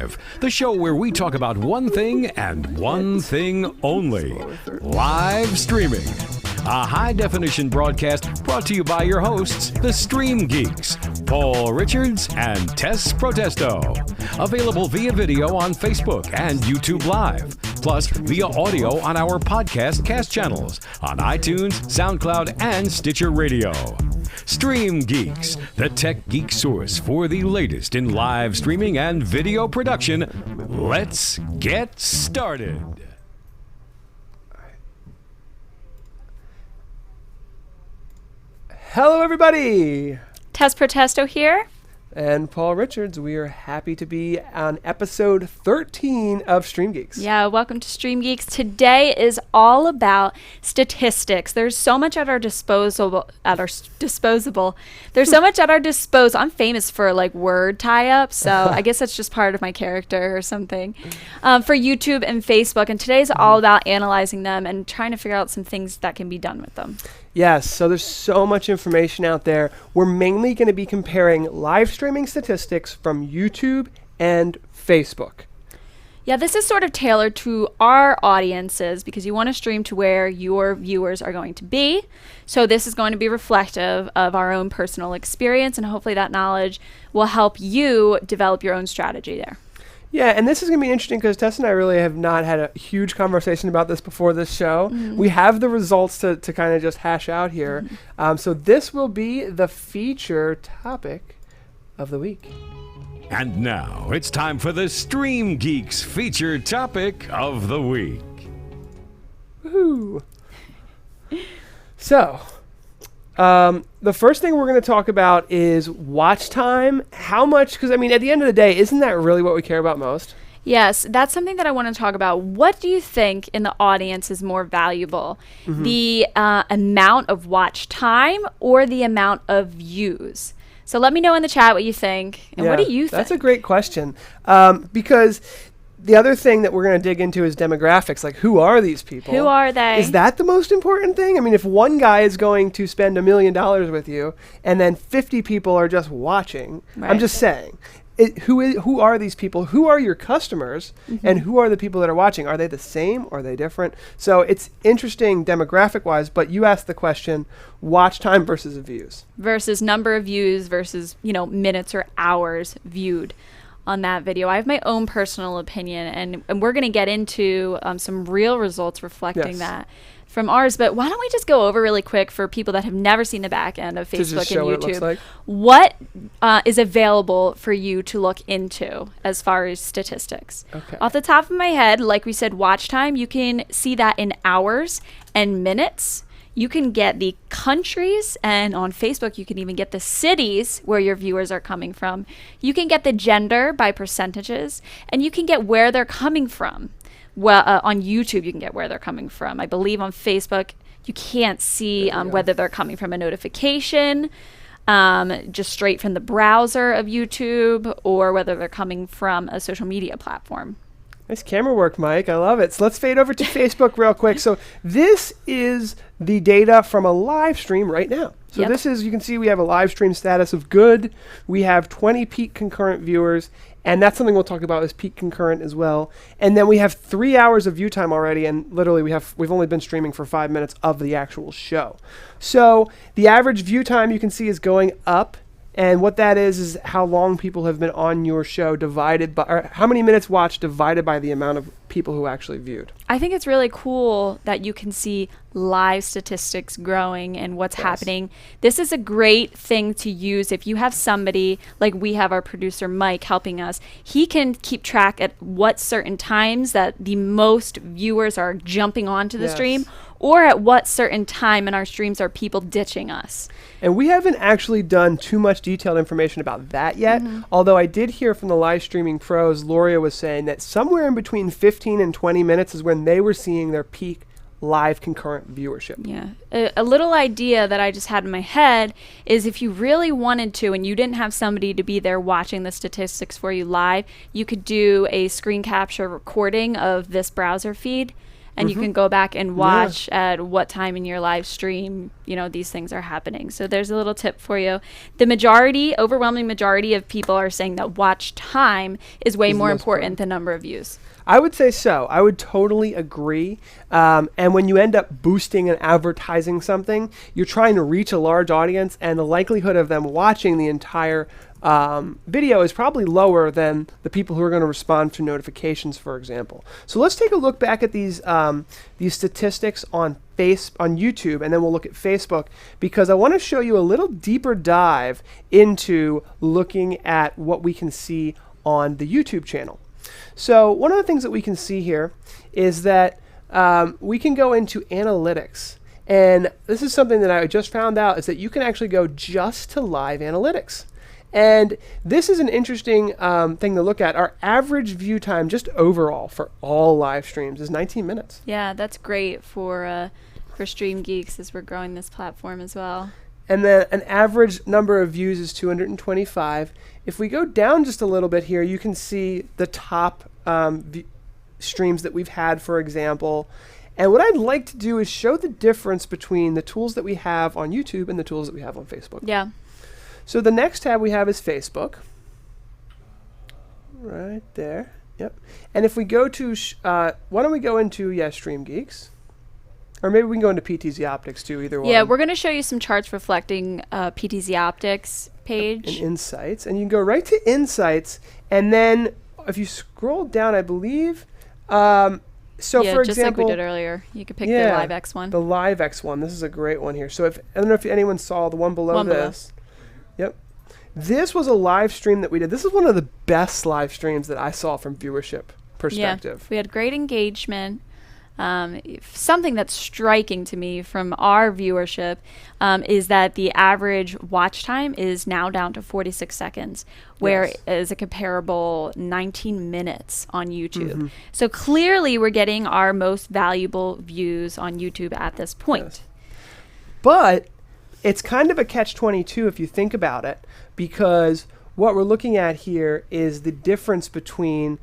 Live, the show where we talk about one thing and one thing only: live streaming. A high-definition broadcast brought to you by your hosts, the StreamGeeks, Paul Richards and Tess Protesto. Available via video on Facebook and YouTube Live, plus via audio on our podcast cast channels on iTunes, SoundCloud, and Stitcher Radio. StreamGeeks, the tech geek source for the latest in live streaming and video production. Let's get started. Hello, everybody. Tess Protesto here. And Paul Richards. We are happy to be on episode 13 of StreamGeeks. Yeah, welcome to StreamGeeks. Today is all about statistics. There's so much at our disposal. There's so much at our disposal. I'm famous for like word tie-ups, so I guess that's just part of my character or something. For YouTube and Facebook, and today's all about analyzing them and trying to figure out some things that can be done with them. Yes, so there's so much information out there. We're mainly going to be comparing live streaming statistics from YouTube and Facebook. Yeah, this is sort of tailored to our audiences because you want to stream to where your viewers are going to be. So this is going to be reflective of our own personal experience, and hopefully that knowledge will help you develop your own strategy there. Yeah, and this is going to be interesting because Tess and I really have not had a huge conversation about this before this show. Mm-hmm. We have the results to kind of just hash out here. Mm-hmm. So this will be the feature topic of the week. And now it's time for the StreamGeeks feature topic of the week. Woohoo! So, the first thing we're going to talk about is watch time. How much, because I mean, at the end of the day, isn't that really what we care about most? Yes, that's something that I want to talk about. What do you think in the audience is more valuable? Mm-hmm. The amount of watch time or the amount of views? So let me know in the chat what you think. And what do you think? That's a great question. Because the other thing that we're going to dig into is demographics. Like, who are these people? Who are they? Is that the most important thing? I mean, if one guy is going to spend $1 million with you and then 50 people are just watching, right. I'm just saying, who are these people? Who are your customers? Mm-hmm. And who are the people that are watching? Are they the same? Or are they different? So it's interesting demographic-wise, but you asked the question, watch time versus views. Versus number of views versus, minutes or hours viewed on that video. I have my own personal opinion, and we're going to get into some real results reflecting that from ours. But why don't we just go over really quick for people that have never seen the back end of Facebook and YouTube, what is available for you to look into as far as statistics. Okay. Off the top of my head, like we said, watch time, you can see that in hours and minutes. You can get the countries, and on Facebook, you can even get the cities where your viewers are coming from. You can get the gender by percentages, and you can get where they're coming from. Well, on YouTube, you can get where they're coming from. I believe on Facebook, you can't see whether they're coming from a notification, just straight from the browser of YouTube, or whether they're coming from a social media platform. Nice camera work, Mike. I love it. So let's fade over to Facebook real quick. So this is the data from a live stream right now. So this is, you can see we have a live stream status of good. We have 20 peak concurrent viewers, and that's something we'll talk about is peak concurrent as well. And then we have 3 hours of view time already, and literally we've only been streaming for 5 minutes of the actual show. So the average view time you can see is going up. And what that is how long people have been on your show divided by, or how many minutes watched divided by the amount of people who actually viewed. I think it's really cool that you can see live statistics growing and what's happening. This is a great thing to use if you have somebody, like we have our producer Mike helping us. He can keep track at what certain times that the most viewers are jumping onto the stream, or at what certain time in our streams are people ditching us. And we haven't actually done too much detailed information about that yet, although I did hear from the live streaming pros, Loria was saying that somewhere in between 15 and 20 minutes is when they were seeing their peak live concurrent viewership. Yeah. A little idea that I just had in my head is if you really wanted to and you didn't have somebody to be there watching the statistics for you live, you could do a screen capture recording of this browser feed and you can go back and watch at what time in your live stream, these things are happening. So there's a little tip for you. The overwhelming majority of people are saying that watch time is way more important than number of views. I would say so. I would totally agree. And when you end up boosting and advertising something, you're trying to reach a large audience, and the likelihood of them watching the entire video is probably lower than the people who are going to respond to notifications, for example. So let's take a look back at these statistics on YouTube, and then we'll look at Facebook, because I want to show you a little deeper dive into looking at what we can see on the YouTube channel. So one of the things that we can see here is that we can go into analytics. And this is something that I just found out, is that you can actually go just to live analytics. And this is an interesting thing to look at. Our average view time just overall for all live streams is 19 minutes. Yeah, that's great for StreamGeeks as we're growing this platform as well. And then an average number of views is 225. If we go down just a little bit here, you can see the top streams that we've had, for example. And what I'd like to do is show the difference between the tools that we have on YouTube and the tools that we have on Facebook. Yeah. So the next tab we have is Facebook. Right there. Yep. And if we go to, why don't we go into, StreamGeeks? Or maybe we can go into PTZ Optics too, either one. Yeah, we're going to show you some charts reflecting PTZ Optics page. And Insights. And you can go right to Insights. And then if you scroll down, I believe, for example, just like we did earlier. You could pick the Live X one. The Live X one. This is a great one here. So I don't know if anyone saw the one below this. Yep. This was a live stream that we did. This is one of the best live streams that I saw from viewership perspective. Yeah, we had great engagement. Something that's striking to me from our viewership is that the average watch time is now down to 46 seconds, whereas a comparable 19 minutes on YouTube. So clearly we're getting our most valuable views on YouTube at this point. Yes. But it's kind of a catch-22 if you think about it, because what we're looking at here is the difference between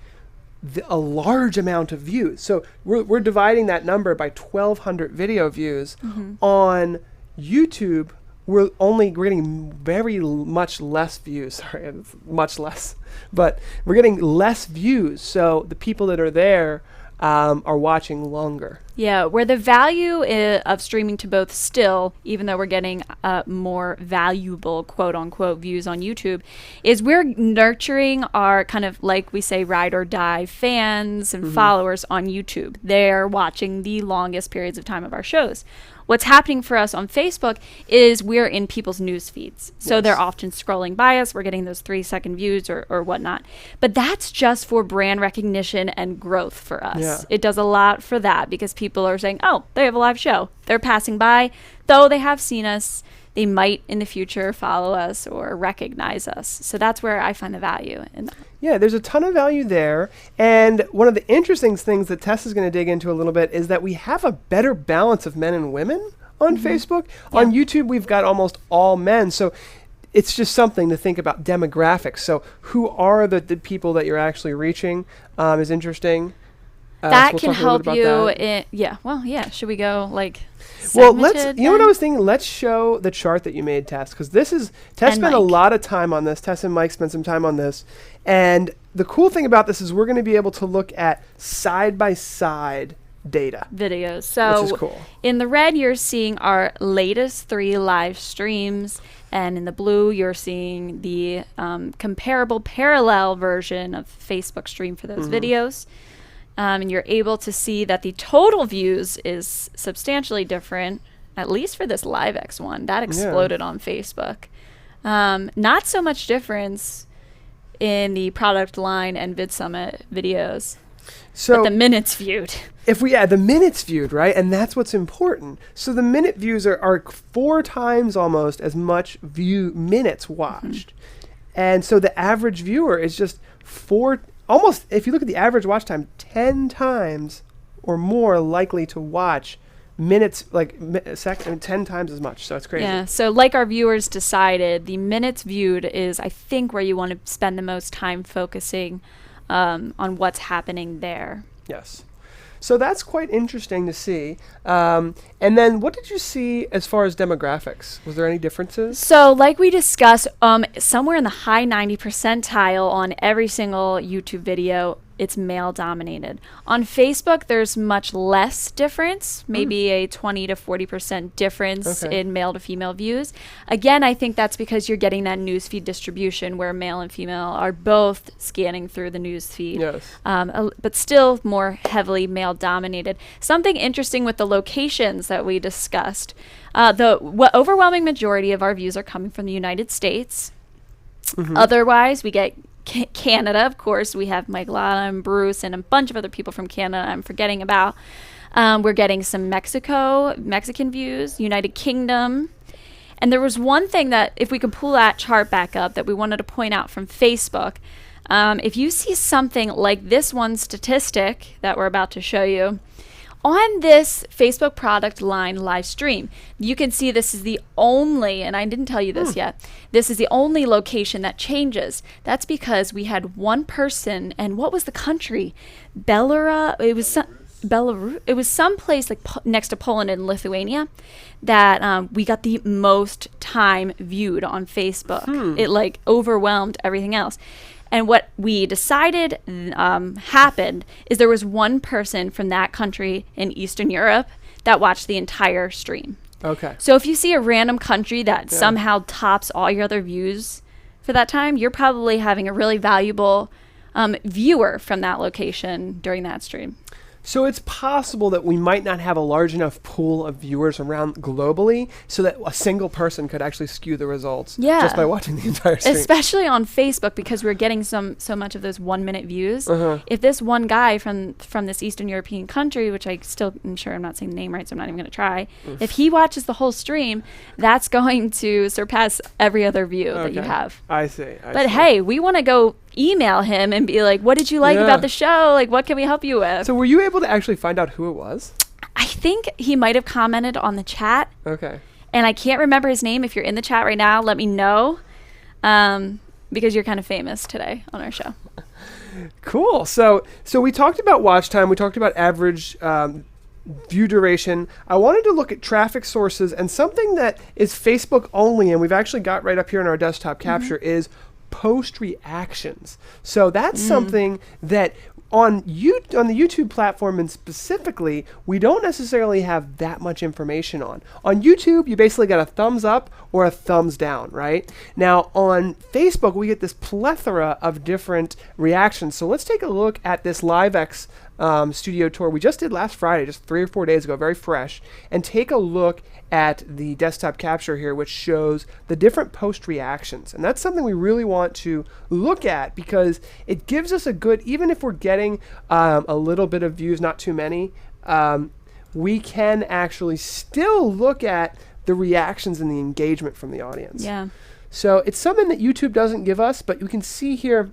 a large amount of views. So we're dividing that number by 1,200 video views. On YouTube, we're getting very much less views. Sorry, it's much less. But we're getting less views. So the people that are there are watching longer. Yeah, where the value of streaming to both still, even though we're getting more valuable quote-unquote views on YouTube, is we're nurturing our kind of, like we say, ride or die fans and followers on YouTube. They're watching the longest periods of time of our shows. What's happening for us on Facebook is we're in people's news feeds. So they're often scrolling by us. We're getting those 3-second views or whatnot. But that's just for brand recognition and growth for us. Yeah. It does a lot for that because people are saying, oh, they have a live show. They're passing by. Though they have seen us, they might in the future follow us or recognize us. So that's where I find the value in that. Yeah, there's a ton of value there. And one of the interesting things that Tess is going to dig into a little bit is that we have a better balance of men and women on Facebook. Yeah. On YouTube, we've got almost all men. So it's just something to think about demographics. So who are the people that you're actually reaching is interesting. That so can help you. Should we go like well, let's, you know what I was thinking? Let's show the chart that you made, Tess, because Tess spent a lot of time on this. Tess and Mike spent some time on this. And the cool thing about this is we're going to be able to look at side-by-side data. Videos. So which is cool. In the red, you're seeing our latest 3 live streams. And in the blue, you're seeing the comparable parallel version of Facebook stream for those videos. And you're able to see that the total views is substantially different, at least for this Live X one. That exploded on Facebook. Not so much difference in the product line and VidSummit videos. But the minutes viewed. The minutes viewed, right? And that's what's important. So the minute views are 4 times almost as much minutes watched. And so the average viewer is just almost, if you look at the average watch time, 10 times or more likely to watch minutes, 10 times as much. So it's crazy. Yeah. So like our viewers decided, the minutes viewed is, I think, where you want to spend the most time focusing on what's happening there. Yes. So that's quite interesting to see. And then what did you see as far as demographics? Was there any differences? So like we discussed, somewhere in the high 90 percentile on every single YouTube video, it's male dominated. On Facebook, there's much less difference, maybe a 20 to 40% difference in male to female views. Again, I think that's because you're getting that newsfeed distribution where male and female are both scanning through the newsfeed. Yes. But still more heavily male dominated. Something interesting with the locations that we discussed. The overwhelming majority of our views are coming from the United States. Otherwise, we get Canada, of course. We have Mike Lana and Bruce and a bunch of other people from Canada I'm forgetting about. We're getting some Mexican views, United Kingdom. And there was one thing that, if we could pull that chart back up, that we wanted to point out from Facebook. If you see something like this one statistic that we're about to show you, on this Facebook product line live stream, you can see this is the only, and I didn't tell you this yet, this is the only location that changes. That's because we had one person, and what was the country? Belarus. It was some place like next to Poland and Lithuania that we got the most time viewed on Facebook. It like overwhelmed everything else. And what we decided happened is there was one person from that country in Eastern Europe that watched the entire stream. Okay. So if you see a random country that somehow tops all your other views for that time, you're probably having a really valuable viewer from that location during that stream. So it's possible that we might not have a large enough pool of viewers around globally so that a single person could actually skew the results just by watching the entire stream. Especially on Facebook, because we're getting so much of those 1 minute views. If this one guy from this Eastern European country, which I still am sure I'm not saying the name right, so I'm not even going to try, if he watches the whole stream, that's going to surpass every other view that you have. I see. But hey, we want to go email him and be like, what did you like about the show? Like, what can we help you with? So were you able to actually find out who it was? I think he might have commented on the chat. Okay. And I can't remember his name. If you're in the chat right now, let me know. Because you're kind of famous today on our show. Cool. So we talked about watch time. We talked about average view duration. I wanted to look at traffic sources, and something that is Facebook only, and we've actually got right up here in our desktop capture, is post reactions. So that's something that on the YouTube platform, and specifically, we don't necessarily have that much information on. On YouTube, you basically got a thumbs up or a thumbs down, right? Now on Facebook, we get this plethora of different reactions. So let's take a look at this LiveX studio tour we just did last Friday, just 3 or 4 days ago, very fresh, and take a look at the desktop capture here, which shows the different post reactions. And that's something we really want to look at, because it gives us a good, even if we're getting a little bit of views, not too many, we can actually still look at the reactions and the engagement from the audience. Yeah. So it's something that YouTube doesn't give us, but you can see here.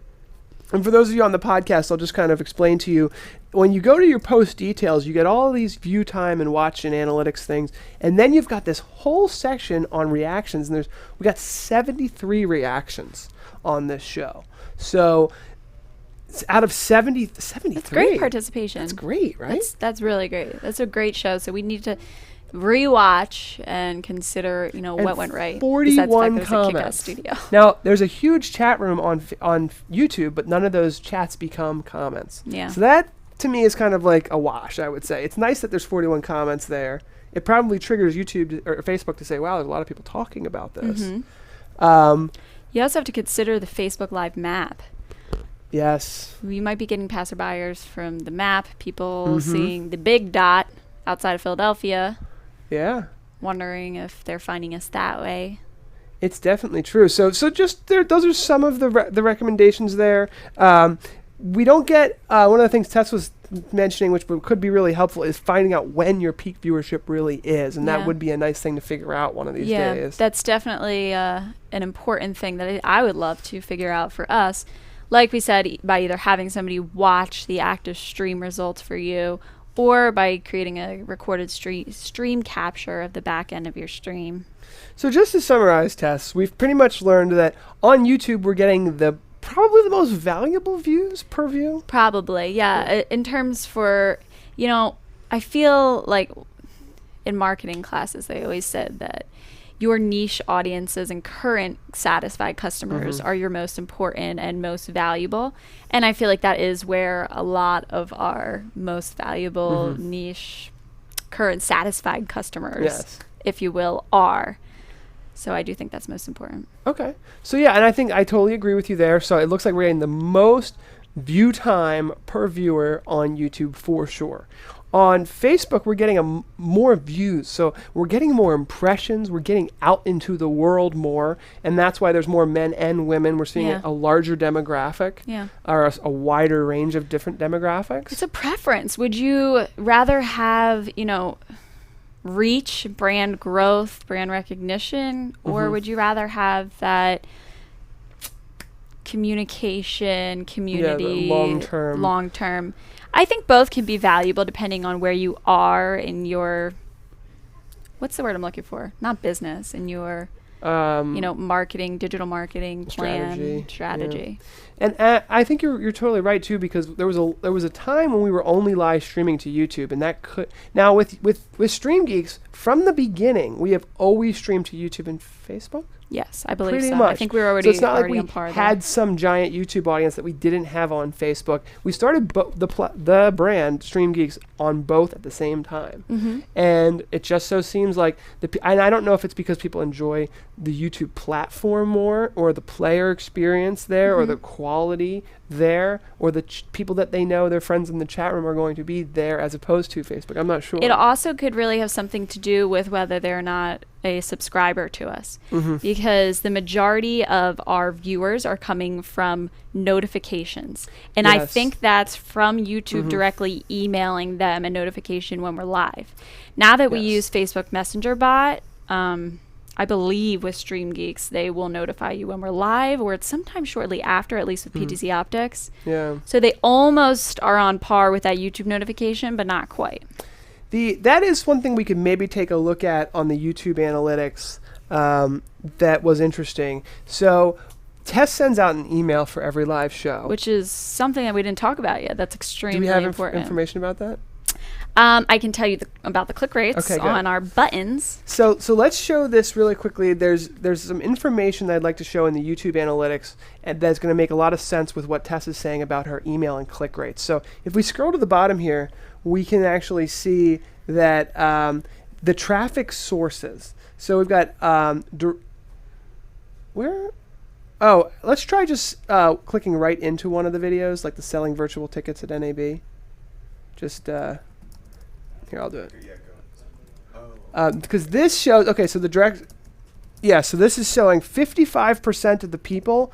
And for those of you on the podcast, I'll just kind of explain to you. When you go to your post details, you get all these view time and watch and analytics things. And then you've got this whole section on reactions. And we got 73 reactions on this show. So out of 73. That's great participation. That's great, right? That's really great. That's a great show. So we need to rewatch and consider, what went right. 41 comments. Studio. Now, there's a huge chat room on YouTube, but none of those chats become comments. Yeah. So that, to me, is kind of like a wash, I would say. It's nice that there's 41 comments there. It probably triggers YouTube or Facebook to say, wow, there's a lot of people talking about this. You also have to consider the Facebook Live map. Yes. We might be getting passerbyers from the map, people seeing the big dot outside of Philadelphia. Yeah. Wondering if they're finding us that way. It's definitely true. So just there, those are some of the recommendations there. We don't get, one of the things Tess was mentioning, which could be really helpful, is finding out when your peak viewership really is. And that would be a nice thing to figure out one of these days. Yeah, that's definitely an important thing that I would love to figure out for us. Like we said, by either having somebody watch the active stream results for you, or by creating a recorded stream capture of the back end of your stream. So just to summarize, Tess, we've pretty much learned that on YouTube we're getting probably the most valuable views per view. Probably, yeah. In terms for, You know, I feel like in marketing classes, they always said that your niche audiences and current satisfied customers are your most important and most valuable. And I feel like that is where a lot of our most valuable niche current satisfied customers, if you will, are. So I do think that's most important. Okay. So yeah, and I think I totally agree with you there. So it looks like we're getting the most view time per viewer on YouTube for sure. On Facebook, we're getting more views. So we're getting more impressions. We're getting out into the world more. And that's why there's more men and women. We're seeing a larger demographic, or a wider range of different demographics. It's a preference. Would you rather have, you know, reach, brand growth, brand recognition, or would you rather have that communication, community, long term? I think both can be valuable depending on where you are in your, what's the word I'm looking for? Not business, in your, you know, marketing, digital marketing plan, strategy. And I think you're totally right too, because there was a time when we were only live streaming to YouTube, and that could now with StreamGeeks from the beginning we have always streamed to YouTube and Facebook. Yes, I believe Pretty so. much. I think we were already So it's not like already we on par had there. some giant YouTube audience that we didn't have on Facebook. We started the brand StreamGeeks on both at the same time, and it just so seems like and I don't know if it's because people enjoy the YouTube platform more, or the player experience there, or the quality there, or the people that they know, their friends in the chat room, are going to be there as opposed to Facebook. I'm not sure. It also could really have something to do with whether they're not a subscriber to us, because the majority of our viewers are coming from notifications, and I think that's from YouTube directly emailing them a notification when we're live. Now that we use Facebook Messenger bot, I believe with StreamGeeks they will notify you when we're live, or it's sometime shortly after, at least with PTZ Optics. So they almost are on par with that YouTube notification, but not quite. That is one thing we could maybe take a look at on the YouTube analytics that was interesting. So Tess sends out an email for every live show, which is something that we didn't talk about yet. That's extremely important. Do we have important. Information about that? I can tell you about the click rates on our buttons. So let's show this really quickly. There's some information that I'd like to show in the YouTube analytics, and that's going to make a lot of sense with what Tess is saying about her email and click rates. So if we scroll to the bottom here, we can actually see that the traffic sources. So we've got let's try just clicking right into one of the videos, like the selling virtual tickets at NAB. Just here, I'll do it. Because this shows, so the direct, so this is showing 55% of the people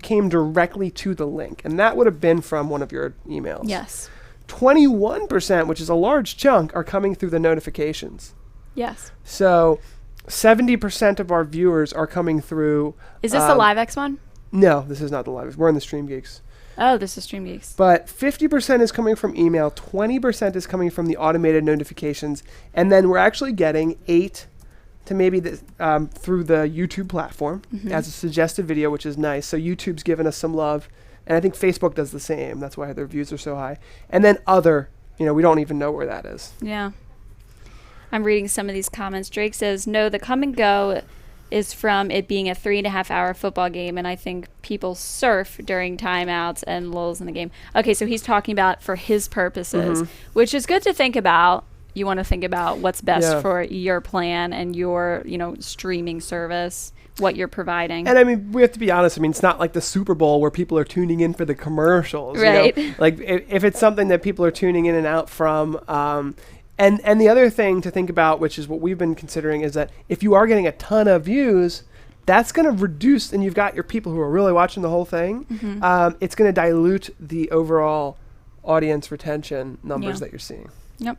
came directly to the link, and that would have been from one of your emails. Yes. 21%, which is a large chunk, are coming through the notifications. Yes. So 70% of our viewers are coming through. Is this the LiveX one? No, this is not the Live. We're in the StreamGeeks. Oh, this is StreamGeeks. But 50% is coming from email, 20% is coming from the automated notifications, and then we're actually getting 8 to maybe through the YouTube platform as a suggested video, which is nice. So YouTube's given us some love, and I think Facebook does the same. That's why their views are so high. And then other, we don't even know where that is. Yeah. I'm reading some of these comments. Drake says, no, the come and go is from it being a 3.5 hour football game, and I think people surf during timeouts and lulls in the game. Okay, so he's talking about for his purposes, which is good to think about. You want to think about what's best for your plan and your, streaming service, what you're providing. And I mean, we have to be honest. I mean, it's not like the Super Bowl where people are tuning in for the commercials. Right. Like if it's something that people are tuning in and out from, and the other thing to think about, which is what we've been considering, is that if you are getting a ton of views, that's going to reduce, and you've got your people who are really watching the whole thing, it's going to dilute the overall audience retention numbers that you're seeing. Yep.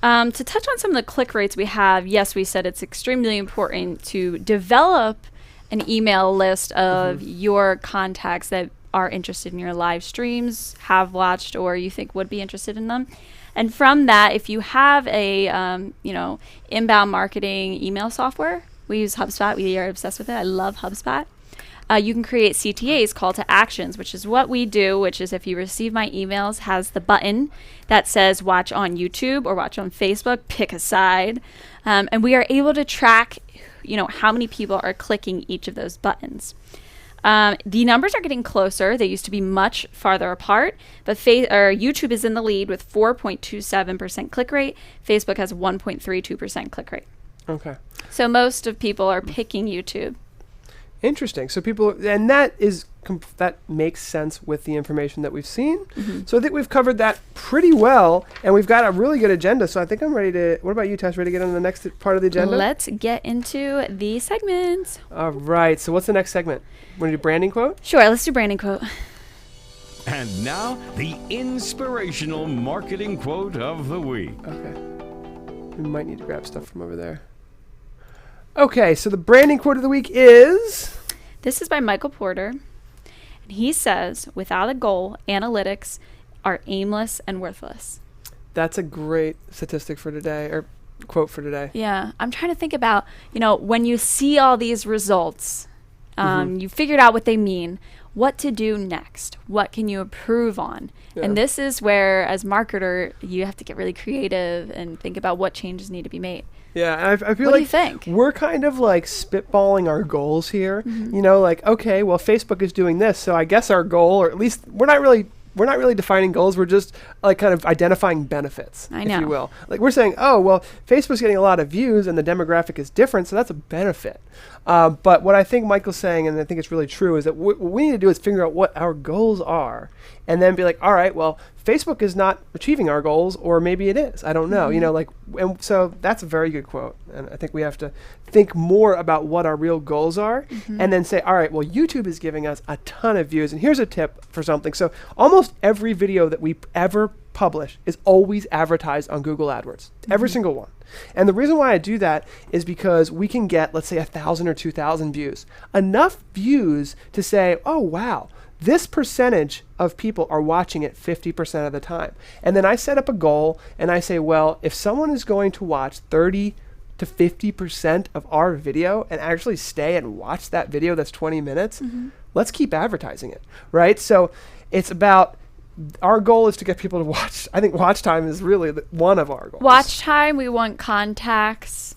To touch on some of the click rates we have, yes, we said it's extremely important to develop an email list of your contacts that are interested in your live streams, have watched, or you think would be interested in them. And from that, if you have a, inbound marketing email software, we use HubSpot. We are obsessed with it. I love HubSpot. you can create CTAs, call to actions, which is what we do, which is if you receive my emails, has the button that says watch on YouTube or watch on Facebook, pick a side. And we are able to track, how many people are clicking each of those buttons. The numbers are getting closer. They used to be much farther apart, but YouTube is in the lead with 4.27% click rate. Facebook has 1.32% click rate. Okay. So most of people are picking YouTube. Interesting. So and that makes sense with the information that we've seen. Mm-hmm. So I think we've covered that pretty well, and we've got a really good agenda. So I think I'm ready to. What about you, Tess? Ready to get on the next part of the agenda? Let's get into the segments. All right. So what's the next segment? Want to do branding quote? Sure. Let's do branding quote. And now the inspirational marketing quote of the week. Okay. We might need to grab stuff from over there. Okay, so the branding quote of the week is... This is by Michael Porter. And he says, without a goal, analytics are aimless and worthless. That's a great statistic for today, or quote for today. Yeah. I'm trying to think about, when you see all these results, you figured out what they mean, what to do next. What can you improve on? Yeah. And this is where, as marketer, you have to get really creative and think about what changes need to be made. Yeah, and I feel what like do you think? We're kind of like spitballing our goals here. Mm-hmm. Okay, well, Facebook is doing this, so I guess our goal, or at least we're not really defining goals. We're just like kind of identifying benefits, if you will. Like we're saying, oh, well, Facebook's getting a lot of views and the demographic is different, so that's a benefit. But what I think Michael's saying, and I think it's really true, is that what we need to do is figure out what our goals are and then be like, all right, well, Facebook is not achieving our goals, or maybe it is. I don't know. Mm-hmm. And so that's a very good quote. And I think we have to think more about what our real goals are, mm-hmm. and then say, all right, well, YouTube is giving us a ton of views. And here's a tip for something. So almost every video that we ever publish is always advertised on Google AdWords. Mm-hmm. Every single one. And the reason why I do that is because we can get, let's say, 1,000 or 2,000 views. Enough views to say, oh, wow, this percentage of people are watching it 50% of the time. And then I set up a goal and I say, well, if someone is going to watch 30 to 50% of our video and actually stay and watch that video that's 20 minutes, mm-hmm. let's keep advertising it, right? So it's about, our goal is to get people to watch. I think watch time is really one of our goals. Watch time, we want contacts.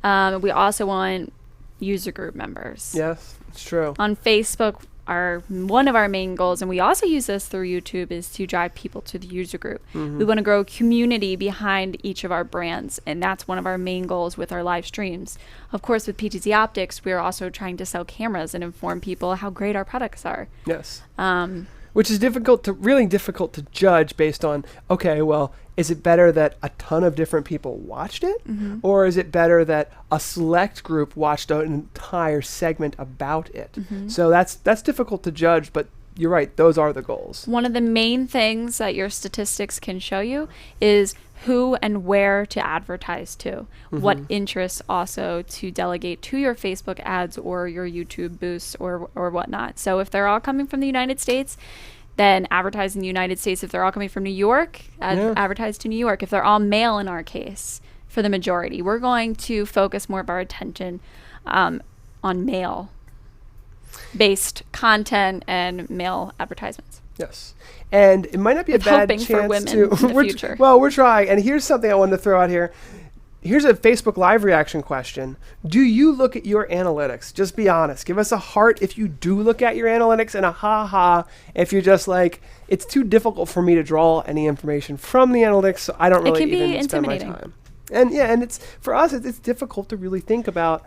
We also want user group members. Yes, it's true. On Facebook, one of our main goals, and we also use this through YouTube, is to drive people to the user group. Mm-hmm. We want to grow community behind each of our brands, and that's one of our main goals with our live streams. Of course, with PTZ Optics, we're also trying to sell cameras and inform people how great our products are. Yes. Which is really difficult to judge based on, okay, well, is it better that a ton of different people watched it? Mm-hmm. Or is it better that a select group watched an entire segment about it? Mm-hmm. So that's difficult to judge, but you're right, those are the goals. One of the main things that your statistics can show you is who and where to advertise to, mm-hmm. what interests also to delegate to your Facebook ads or your YouTube boosts or whatnot. So if they're all coming from the United States, then advertise in the United States. If they're all coming from New York, advertise to New York. If they're all male in our case, for the majority, we're going to focus more of our attention on male-based content and male advertisements. Yes. And it might not be a bad chance for women to... in the future. Well, we're trying. And here's something I wanted to throw out here. Here's a Facebook Live reaction question. Do you look at your analytics? Just be honest. Give us a heart if you do look at your analytics, and a ha-ha if you're just like, it's too difficult for me to draw any information from the analytics, so I don't really even spend my time. And it's for us, it's difficult to really think about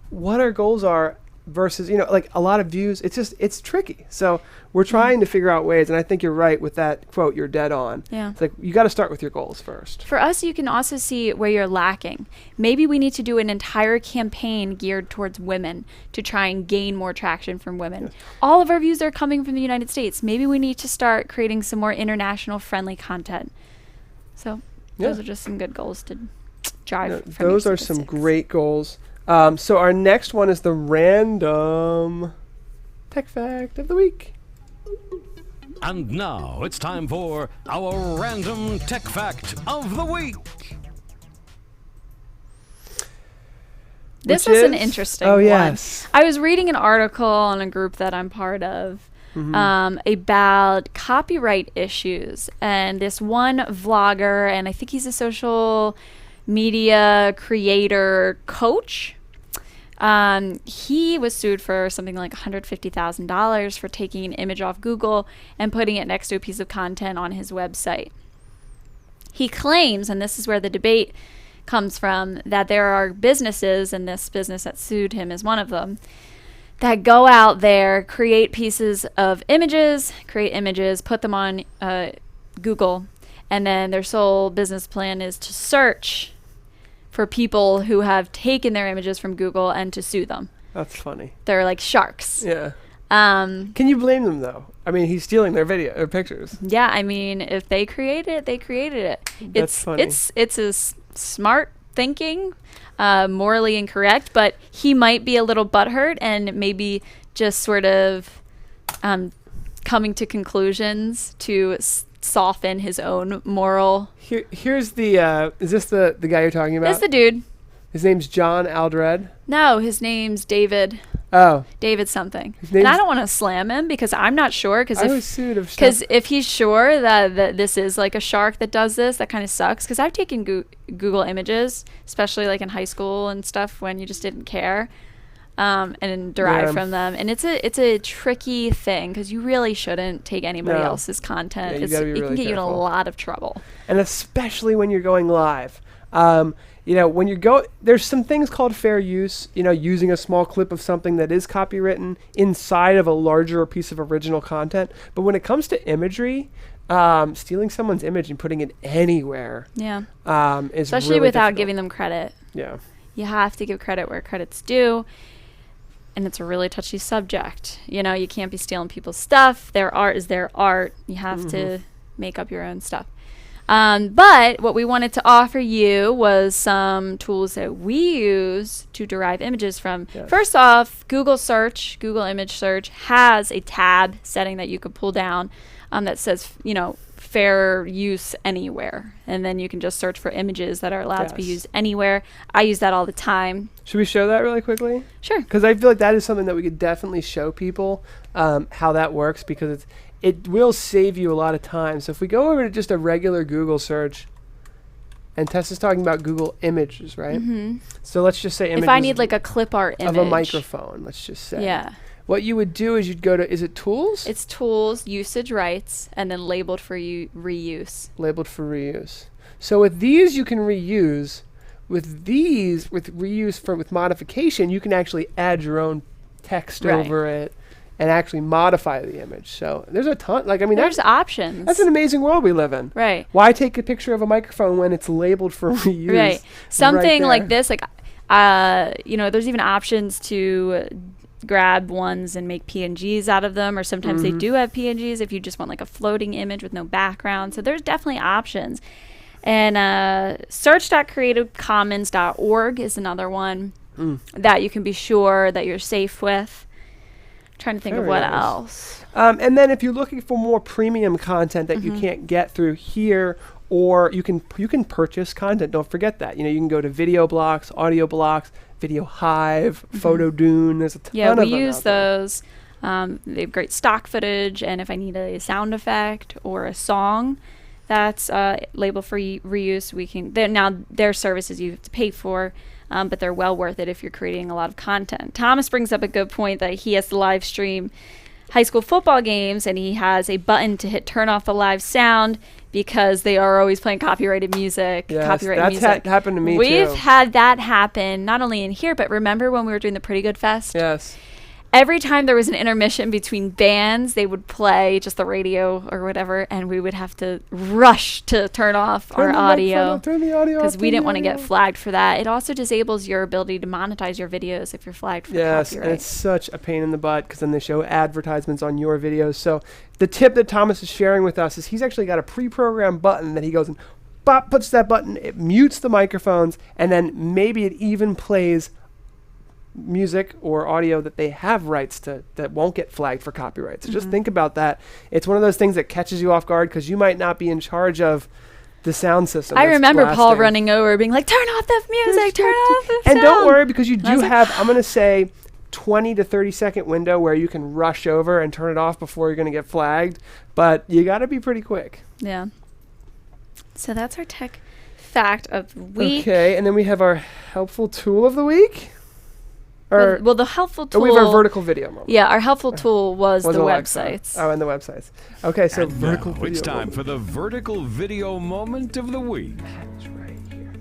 what our goals are versus, like a lot of views. It's tricky. So we're trying to figure out ways, and I think you're right with that quote. You're dead on. Yeah. It's like you got to start with your goals first. For us, you can also see where you're lacking. Maybe we need to do an entire campaign geared towards women to try and gain more traction from women. Yes. All of our views are coming from the United States. Maybe we need to start creating some more international friendly content. So those are just some good goals to drive. Those are some great goals. So our next one is the random tech fact of the week. And now it's time for our random tech fact of the week. This was an interesting one. Yes. I was reading an article on a group that I'm part of about copyright issues. And this one vlogger, and I think he's a social media creator coach, he was sued for something like $150,000 for taking an image off Google and putting it next to a piece of content on his website. He claims, and this is where the debate comes from, that there are businesses, and this business that sued him is one of them, that go out there, create pieces of images, put them on Google, and then their sole business plan is to search for people who have taken their images from Google and to sue them. That's funny. They're like sharks. Yeah. Can you blame them though? I mean, he's stealing their video or pictures. Yeah, I mean, if they created it, they created it. That's funny. It's a smart thinking, morally incorrect, but he might be a little butthurt and maybe just sort of coming to conclusions to soften his own moral. Here's the is this the guy you're talking about? This is the dude. His name's John Aldred. No, his name's David. Oh, David something. And I don't want to slam him because I'm not sure. Because if he's sure that this is like a shark that does this, that kind of sucks. Because I've taken Google images, especially like in high school and stuff when you just didn't care, and derive from them. And it's a tricky thing because you really shouldn't take anybody else's content. Yeah, it can get you in a lot of trouble. And especially when you're going live. When you there's some things called fair use, using a small clip of something that is copywritten inside of a larger piece of original content. But when it comes to imagery, stealing someone's image and putting it anywhere, is especially really without difficult. giving them credit. Yeah. You have to give credit where credit's due. And it's a really touchy subject. You can't be stealing people's stuff. Their art is their art. You have to make up your own stuff. But what we wanted to offer you was some tools that we use to derive images from. Yes. First off, Google image search has a tab setting that you could pull down that says, fair use anywhere. And then you can just search for images that are allowed to be used anywhere. I use that all the time. Should we show that really quickly? Sure. Because I feel like that is something that we could definitely show people how that works, because it will save you a lot of time. So if we go over to just a regular Google search, and Tessa's talking about Google images, right? Mm-hmm. So let's just say images. If I need like a clip art image. Of a microphone, let's just say. Yeah. What you would do is you'd go to, is it tools? It's tools, usage rights, and then labeled for reuse. Labeled for reuse. So with these you can reuse. With these, with modification, you can actually add your own text over it and actually modify the image. So there's a ton, there's options. That's an amazing world we live in. Right. Why take a picture of a microphone when it's labeled for reuse? Right. Something like this, there's even options to grab ones and make PNGs out of them, or sometimes they do have PNGs if you just want like a floating image with no background. So there's definitely options. And search.creativecommons.org is another one that you can be sure that you're safe with. Trying to think of what else. And then if you're looking for more premium content that you can't get through here, or you can purchase content. Don't forget that. You can go to Video Blocks, Audio Blocks, Video Hive, Photo Dune. There's a ton of them. Yeah, we use those. They have great stock footage, and if I need a sound effect or a song that's labeled for reuse, we can. Their services you have to pay for. But they're well worth it if you're creating a lot of content. Thomas brings up a good point that he has to live stream high school football games, and he has a button to hit turn off the live sound because they are always playing copyrighted music. Yes, that's happened to me too. We've had that happen not only in here, but remember when we were doing the Pretty Good Fest? Yes. Every time there was an intermission between bands, they would play just the radio or whatever, and we would have to rush to turn off our audio because we didn't want to get flagged for that. It also disables your ability to monetize your videos if you're flagged for copyright. Yes, and it's such a pain in the butt because then they show advertisements on your videos. So the tip that Thomas is sharing with us is he's actually got a pre-programmed button that he goes and puts that button, it mutes the microphones, and then maybe it even plays music or audio that they have rights to that won't get flagged for copyright. So just think about that. It's one of those things that catches you off guard because you might not be in charge of the sound system. I remember blasting. Paul running over being like, turn off the music, turn off the sound. And don't worry, because you do like, have, I'm going to say, 20 to 30 second window where you can rush over and turn it off before you're going to get flagged. But you got to be pretty quick. Yeah. So that's our tech fact of the week. Okay, and then we have our helpful tool of the week. Well, the helpful tool. We have our vertical video moment. Yeah, our helpful tool was the Alexa. websites. Oh, and the websites. Okay, so And vertical now video it's time moment. for the vertical video moment of the week. It's right here.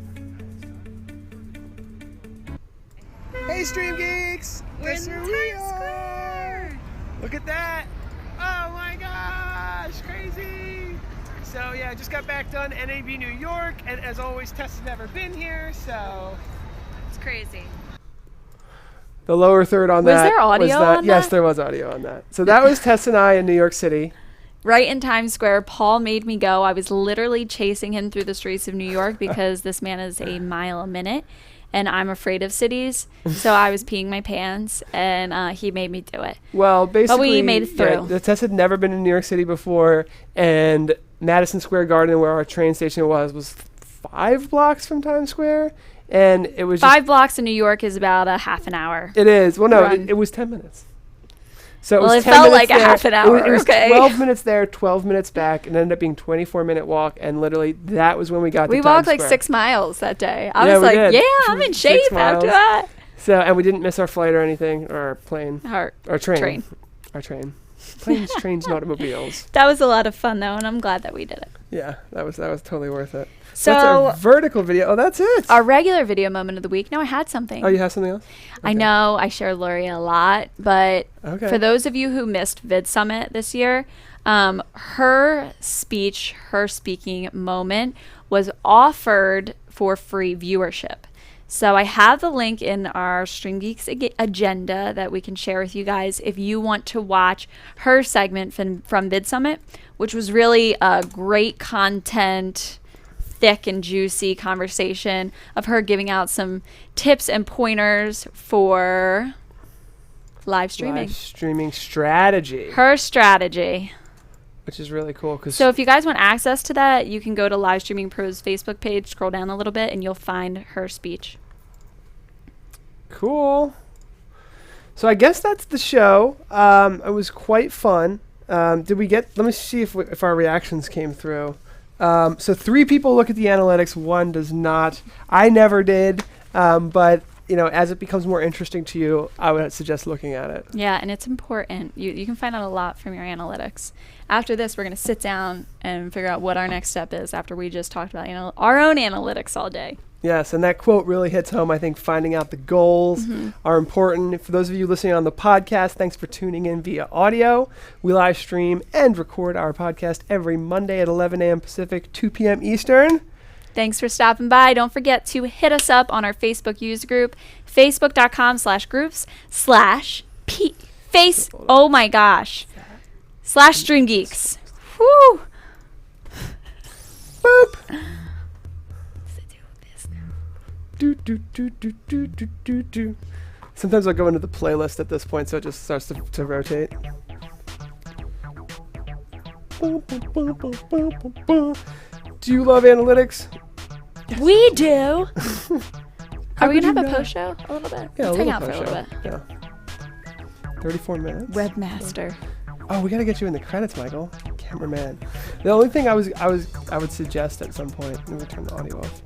Hey, StreamGeeks! Guess where we are? Look at that! Oh my gosh, crazy! So yeah, I just got back done NAB New York, and as always, Tess has never been here, so It's crazy. the lower third on that. Was there audio on Yes, that? there was audio on that. So that was Tess and I in New York City. Right in Times Square, Paul made me go. I was literally chasing him through the streets of New York because this man is a mile a minute, and I'm afraid of cities. So I was peeing my pants, and he made me do it. Well, basically, we made it through. Yeah, Tess had never been in New York City before, and Madison Square Garden, where our train station was 5 blocks from Times Square, and it was 5 blocks in New York is about a half an hour. It is. Well, no, Run. it was 10 minutes. So it Well, was it 10 felt minutes like a there. half an hour, It was okay. 12 minutes there, 12 minutes back, and ended up being 24-minute walk, and literally that was when we got to We Times walked like Square. 6 miles that day. I Yeah, was we like, did. yeah, I'm in 6 shape miles. after that. So, and we didn't miss our flight or anything, or our plane, Our our train. train. Our train. Planes, trains, and automobiles. That was a lot of fun, though, and I'm glad that we did it. Yeah, that was totally worth it. So that's our vertical video. Oh, that's it. our regular video moment of the week. No, I had something. Oh, you have something else? I know I share Lori a lot, but Okay. for those of you who missed Vid Summit this year, her speaking moment was offered for free viewership. So I have the link in our StreamGeeks agenda that we can share with you guys if you want to watch her segment from Vid Summit, which was really a great content, thick and juicy conversation of her giving out some tips and pointers for live streaming. Live streaming strategy, Her strategy. which is really cool. So if you guys want access to that, you can go to Live Streaming Pro's Facebook page, scroll down a little bit, and you'll find her speech. Cool. So I guess that's the show. It was quite fun. Did we get? Let me see if our reactions came through. So 3 people look at the analytics, 1 does not. I never did, but as it becomes more interesting to you, I would suggest looking at it. Yeah, and it's important. You can find out a lot from your analytics. After this, we're going to sit down and figure out what our next step is after we just talked about our own analytics all day. Yes, and that quote really hits home. I think finding out the goals are important. For those of you listening on the podcast, thanks for tuning in via audio. We live stream and record our podcast every Monday at 11 a.m. Pacific, 2 p.m. Eastern. Thanks for stopping by. Don't forget to hit us up on our Facebook user group, facebook.com/groups/face. Oh my gosh. /StreamGeeks. Woo. Boop. Do. Sometimes I'll go into the playlist at this point, so it just starts to rotate. Do you love analytics? We do. How Are we could going to you have a not? post show a little bit? Yeah, Let's a hang little out for a little post-show. bit. Yeah. 34 minutes. Webmaster. Oh, we gotta get you in the credits, Michael. Cameraman. The only thing I would suggest at some point. Let me turn the audio off.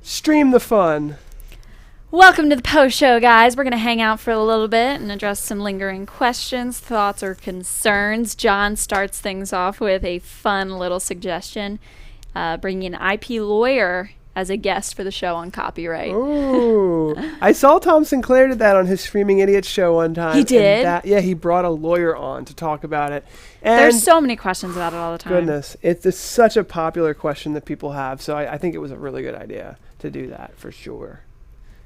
Stream the fun. Welcome to the post show, guys. We're going to hang out for a little bit and address some lingering questions, thoughts, or concerns. John starts things off with a fun little suggestion, bringing an IP lawyer as a guest for the show on copyright. Ooh. I saw Tom Sinclair did that on his Streaming Idiots show one time. He did? Yeah, he brought a lawyer on to talk about it. And There's so many questions about it all the time. goodness, it's such a popular question that people have. So I think it was a really good idea to do that for sure.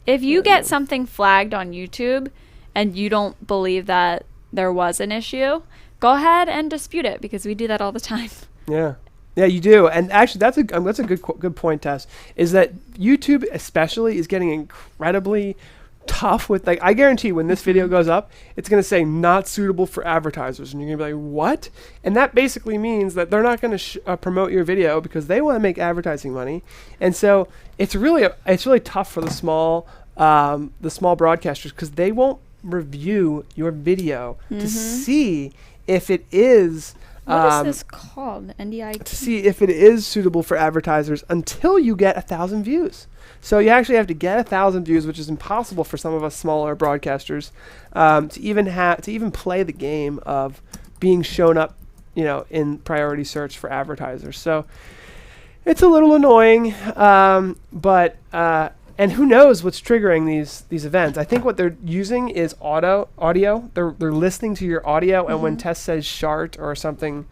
If you get something flagged on YouTube and you don't believe that there was an issue, go ahead and dispute it, because we do that all the time. Yeah. Yeah, you do. And actually, that's a good point, Tess, is that YouTube especially is getting incredibly tough with, like, I guarantee when this video goes up, it's going to say not suitable for advertisers. And you're going to be like, what? And that basically means that they're not going to promote your video because they want to make advertising money. And so it's really tough for the small broadcasters because they won't review your video to see if it is... What is this called? NDI? To see if it is suitable for advertisers until you get 1,000 views. So you actually have to get 1,000 views, which is impossible for some of us smaller broadcasters to even play the game of being shown up, in priority search for advertisers. So it's a little annoying, but and who knows what's triggering these events? I think what they're using is audio. They're listening to your audio, and when Tess says "shart" or something,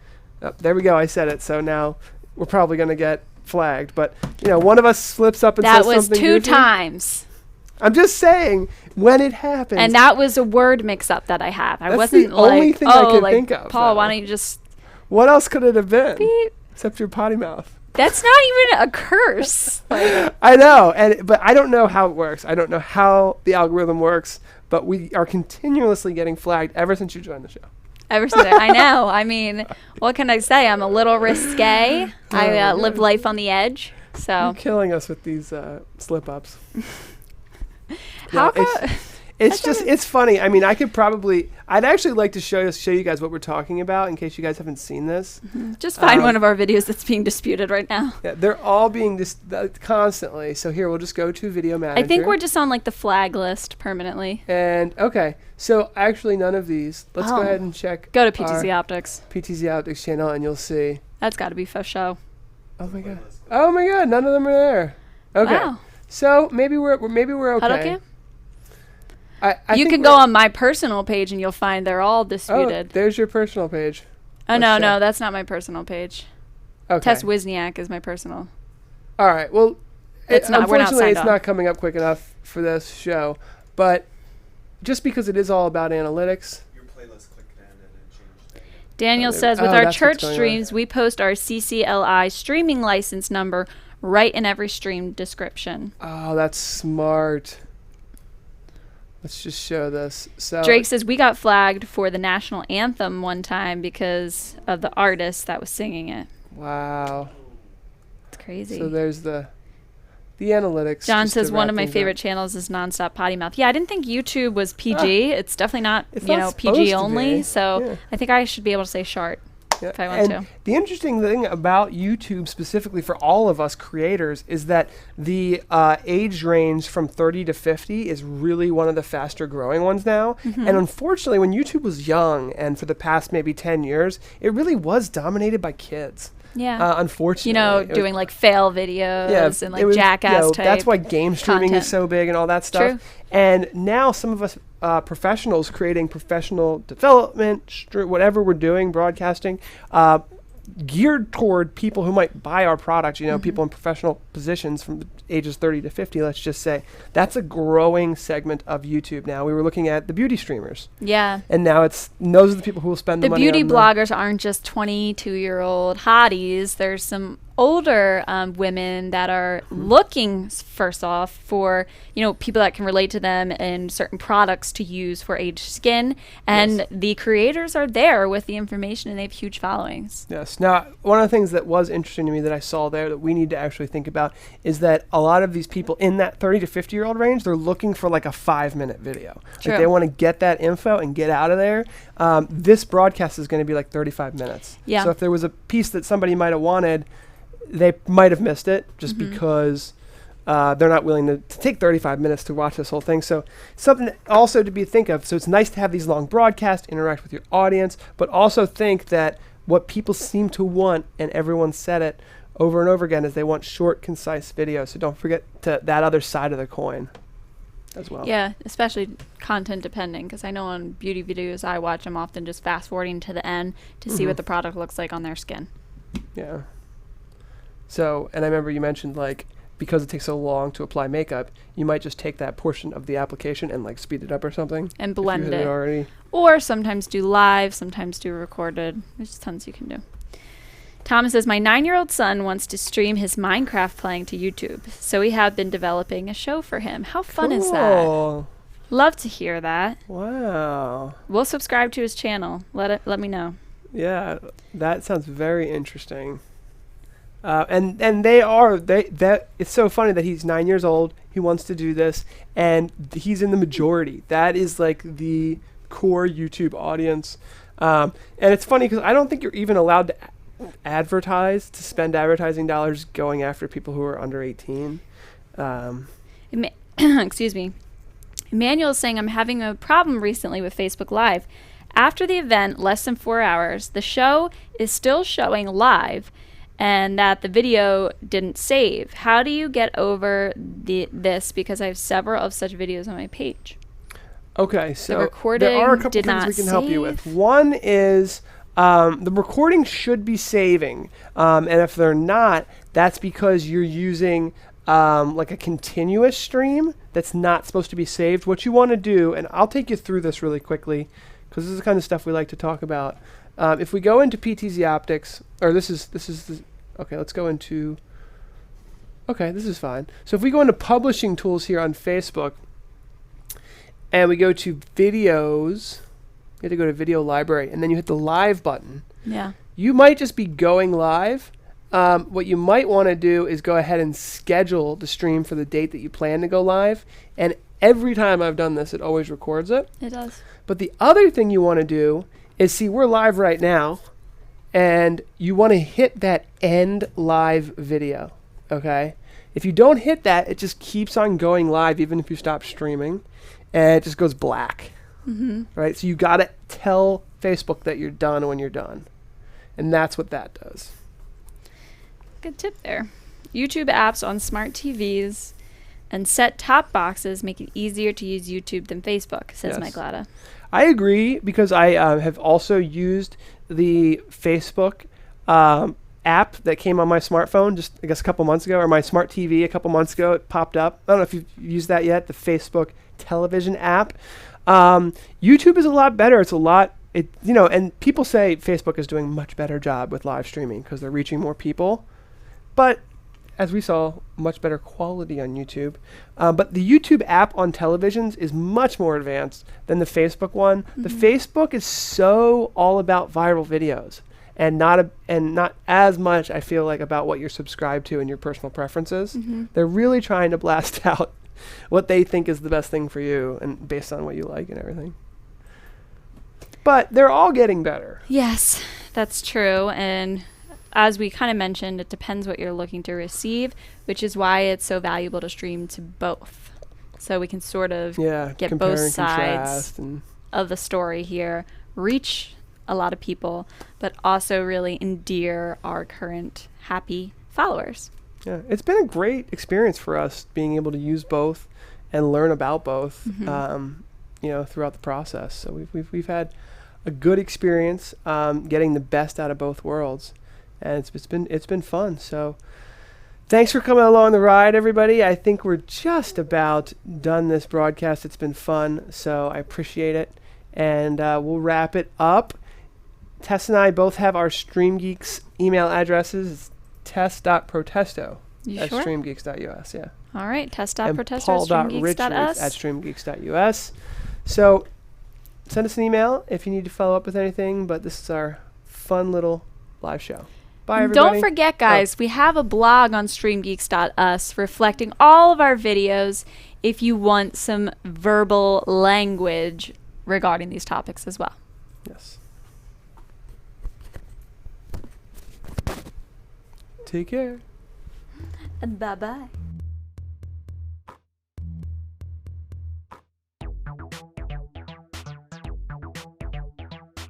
there we go. I said it. So now we're probably going to get flagged. But one of us slips up and says something. That was 2 times. I'm just saying when it happens. And that was a word mix-up that I have. That's wasn't the only thing I could think of. Paul, why don't you just? What else could it have been? Beep. Except your potty mouth. That's not even a curse. I know, but I don't know how it works. I don't know how the algorithm works, but we are continuously getting flagged ever since you joined the show. Ever since I know. I mean, what can I say? I'm a little risque. I live life on the edge. So you're killing us with these slip-ups. It's funny. I mean, I'd actually like to show you guys what we're talking about in case you guys haven't seen this. Just find one of our videos that's being disputed right now. Yeah, they're all being constantly. So here, we'll just go to Video Manager. I think we're just on like the flag list permanently. And okay, so actually none of these. Let's go ahead and check. Go to PTZ Optics. PTZ Optics channel, and you'll see. That's got to be for show. Oh my god, none of them are there. Okay. Wow. So maybe we're okay. Huddle cam? You can go on my personal page and you'll find they're all disputed. Oh, there's your personal page. Oh, no, that's not my personal page. Okay. Tess Wozniak is my personal. All right. Well, unfortunately, it's not not coming up quick enough for this show. But just because it is all about analytics. Your playlist clicked in and it changed. Daniel says, with our church streams, we post our CCLI streaming license number right in every stream description. Oh, that's smart. Let's just show this. So Drake says, we got flagged for the national anthem one time because of the artist that was singing it. Wow. It's crazy. So there's the analytics. John says, one of my favorite channels is Nonstop Potty Mouth. Yeah, I didn't think YouTube was PG. It's definitely not, PG only. So I think I should be able to say shart. If I want to. The interesting thing about YouTube specifically for all of us creators is that the age range from 30 to 50 is really one of the faster growing ones now. And unfortunately, when YouTube was young and for the past maybe 10 years, it really was dominated by kids. Yeah. Unfortunately. Doing like fail videos and like jackass type. That's why game streaming is so big and all that stuff. True. And now some of us professionals creating professional development, whatever we're doing, broadcasting, geared toward people who might buy our product, people in professional positions from ages 30 to 50, let's just say. That's a growing segment of YouTube now. We were looking at the beauty streamers. Yeah. And now those are the people who will spend the money on the beauty bloggers aren't just 22-year-old hotties. There's some older women that are looking, first off, for people that can relate to them and certain products to use for aged skin, and the creators are there with the information and they have huge followings. Yes. Now, one of the things that was interesting to me that I saw there that we need to actually think about is that a lot of these people in that 30 to 50-year-old range, they're looking for like a 5-minute video. True. Like they want to get that info and get out of there. This broadcast is going to be like 35 minutes. Yeah. So if there was a piece that somebody might have wanted, they might have missed it just because they're not willing to take 35 minutes to watch this whole thing. So something also to think of. So it's nice to have these long broadcasts, interact with your audience, but also think that what people seem to want, and everyone said it over and over again, is they want short, concise videos. So don't forget that other side of the coin as well. Yeah, especially content depending, because I know on beauty videos I watch, I'm often just fast forwarding to the end to see what the product looks like on their skin. Yeah. So, and I remember you mentioned, like, because it takes so long to apply makeup, you might just take that portion of the application and, like, speed it up or something. And blend it. Already. Or sometimes do live, sometimes do recorded. There's tons you can do. Thomas says, my 9-year-old son wants to stream his Minecraft playing to YouTube, so we have been developing a show for him. How fun is that? Love to hear that. Wow. We'll subscribe to his channel. Let me know. Yeah, that sounds very interesting. And that it's so funny that he's 9 years old. He wants to do this, and he's in the majority. That is like the core YouTube audience. And it's funny because I don't think you're even allowed to to spend advertising dollars going after people who are under 18. Excuse me. Emmanuel is saying, I'm having a problem recently with Facebook Live. After the event, less than 4 hours, the show is still showing live and that the video didn't save. How do you get over this? Because I have several of such videos on my page. Okay, so the recording there are a couple did things not we can save. help you with. One is the recording should be saving, and if they're not, that's because you're using like a continuous stream that's not supposed to be saved. What you want to do, and I'll take you through this really quickly because this is the kind of stuff we like to talk about. If we go into PTZ Optics, or this is okay, let's go into, okay, this is fine. So if we go into publishing tools here on Facebook, and we go to videos, you have to go to video library, and then you hit the live button. Yeah. You might just be going live. What you might want to do is go ahead and schedule the stream for the date that you plan to go live. And every time I've done this, it always records it. It does. But the other thing you want to do is, see, we're live right now, and you want to hit that end live video, okay? If you don't hit that, it just keeps on going live even if you stop streaming, and it just goes black. Mm-hmm. Right? So you got to tell Facebook that you're done when you're done. And that's what that does. Good tip there. YouTube apps on smart TVs and set-top boxes make it easier to use YouTube than Facebook, says Mike Latta. I agree, because I have also used the Facebook app that came on my smartphone just, I guess, a couple months ago, or my smart TV a couple months ago. It popped up. I don't know if you've used that yet, the Facebook television app. YouTube is a lot better. It's a lot, and people say Facebook is doing a much better job with live streaming because they're reaching more people. But as we saw, much better quality on YouTube. But the YouTube app on televisions is much more advanced than the Facebook one. Mm-hmm. The Facebook is so all about viral videos and not as much, I feel like, about what you're subscribed to and your personal preferences. Mm-hmm. They're really trying to blast out what they think is the best thing for you and based on what you like and everything. But they're all getting better. Yes, that's true. And as we kind of mentioned, it depends what you're looking to receive, which is why it's so valuable to stream to both. So we can sort of get both sides of the story here, reach a lot of people, but also really endear our current happy followers. Yeah, it's been a great experience for us being able to use both and learn about both, throughout the process. So we've had a good experience getting the best out of both worlds, and it's been fun. So thanks for coming along the ride, everybody. I think we're just about done this broadcast. It's been fun, so I appreciate it, and we'll wrap it up. Tess and I both have our StreamGeeks email addresses. It's test.protesto at streamgeeks.us. Yeah. All right. Test.protesto at streamgeeks.us. at streamgeeks.us. So send us an email if you need to follow up with anything. But this is our fun little live show. Bye, everybody. Don't forget, guys, we have a blog on streamgeeks.us reflecting all of our videos if you want some verbal language regarding these topics as well. Yes. Take care. Bye-bye.